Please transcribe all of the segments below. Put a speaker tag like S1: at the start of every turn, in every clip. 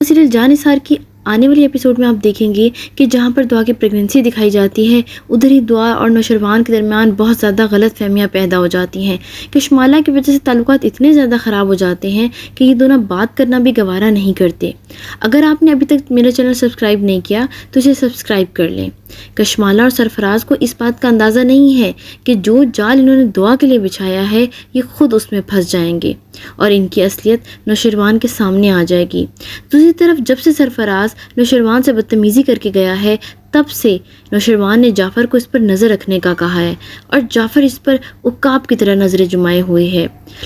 S1: Serial Jannisar की आने वाली एपिसोड में आप देखेंगे कि जहां पर दुआ की प्रेगनेंसी दिखाई जाती है, उधर ही दुआ और नौशरवान के दरमियान बहुत ज़्यादा गलत फहमियाँ पैदा हो जाती हैं। कशमाला की वजह से ताल्लुकात इतने ज़्यादा ख़राब हो जाते हैं कि ये दोनों बात करना भी गवारा नहीं करते। अगर आपने अभी तक मेरा चैनल सब्सक्राइब नहीं किया तो इसे सब्सक्राइब कर लें। कशमाला और सरफराज को इस बात का अंदाज़ा नहीं है कि जो जाल इन्होंने दुआ के लिए बिछाया है ये खुद उसमें फंस जाएंगे और इनकी असलियत नौशरवान के सामने आ जाएगी। दूसरी तरफ जब से सरफराज नौशरवान से बदतमीज़ी करके गया है, तब से नौशरवान ने जाफ़र को इस पर नज़र रखने का कहा है और जाफ़र इस पर उकाब की तरह नज़रें जुमाए हुए है।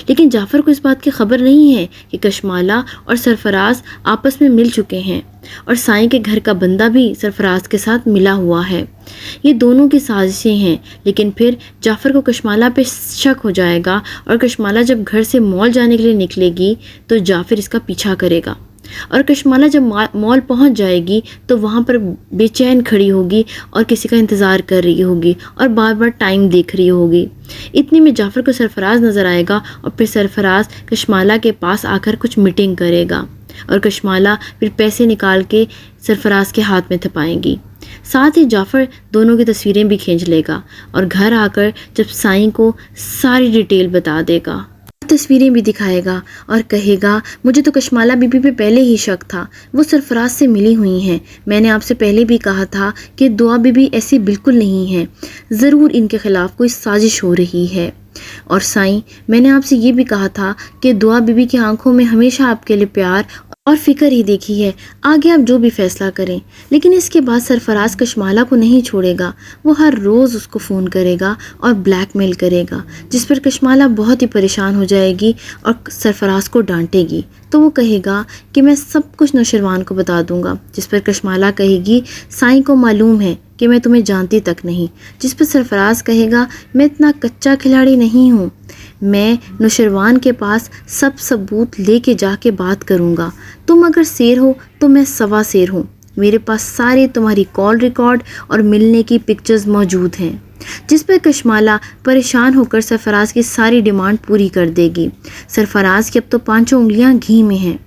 S1: लेकिन जाफ़र को इस बात की खबर नहीं है कि कशमाला और सरफराज आपस में मिल चुके हैं और साईं के घर का बंदा भी सरफराज के साथ मिला हुआ है। ये दोनों की साजिशें हैं। लेकिन फिर जाफ़र को कशमाला पे शक हो जाएगा और कशमाला जब घर से मॉल जाने के लिए निकलेगी तो जाफ़र इसका पीछा करेगा और कशमाला जब मॉल पहुंच जाएगी तो वहां पर बेचैन खड़ी होगी और किसी का इंतज़ार कर रही होगी और बार बार टाइम देख रही होगी। इतने में जाफ़र को सरफराज नज़र आएगा और फिर सरफराज कशमाला के पास आकर कुछ मीटिंग करेगा और कशमाला फिर पैसे निकाल के सरफराज के हाथ में थपाएंगी। साथ ही जाफ़र दोनों की तस्वीरें भी खींच लेगा और घर आकर जब साईं को सारी डिटेल बता देगा, तस्वीरें भी दिखाएगा और कहेगा, मुझे तो कशमाला बीबी पे पहले ही शक था, वो सरफराज से मिली हुई हैं। मैंने आपसे पहले भी कहा था कि दुआ बीबी ऐसी बिल्कुल नहीं है, ज़रूर इनके ख़िलाफ़ कोई साजिश हो रही है। और साईं, मैंने आपसे ये भी कहा था कि दुआ बीबी की आंखों में हमेशा आपके लिए प्यार और फिक्र ही देखी है, आगे आप जो भी फैसला करें। लेकिन इसके बाद सरफराज कशमाला को नहीं छोड़ेगा, वो हर रोज़ उसको फ़ोन करेगा और ब्लैकमेल करेगा, जिस पर कशमाला बहुत ही परेशान हो जाएगी और सरफराज को डांटेगी। तो वो कहेगा कि मैं सब कुछ नौशरवान को बता दूंगा, जिस पर कशमाला कहेगी, साईं को मालूम है कि मैं तुम्हें जानती तक नहीं। जिस पर सरफराज कहेगा, मैं इतना कच्चा खिलाड़ी नहीं हूँ, मैं नौशरवान के पास सब सबूत लेके जाके बात करूँगा। तुम अगर शेर हो तो मैं सवा शेर हूँ, मेरे पास सारे तुम्हारी कॉल रिकॉर्ड और मिलने की पिक्चर्स मौजूद हैं। जिस पर कशमाला परेशान होकर सरफराज की सारी डिमांड पूरी कर देगी। सरफराज की अब तो पांचों उंगलियां घी में हैं।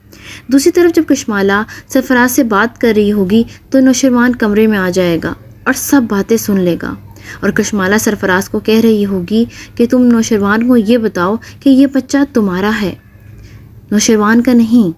S1: दूसरी तरफ जब कशमाला सरफराज से बात कर रही होगी तो नौशरवान कमरे में आ जाएगा और सब बातें सुन लेगा और कशमाला सरफराज को कह रही होगी कि तुम नौशरवान को ये बताओ कि ये बच्चा तुम्हारा है, नौशरवान का नहीं।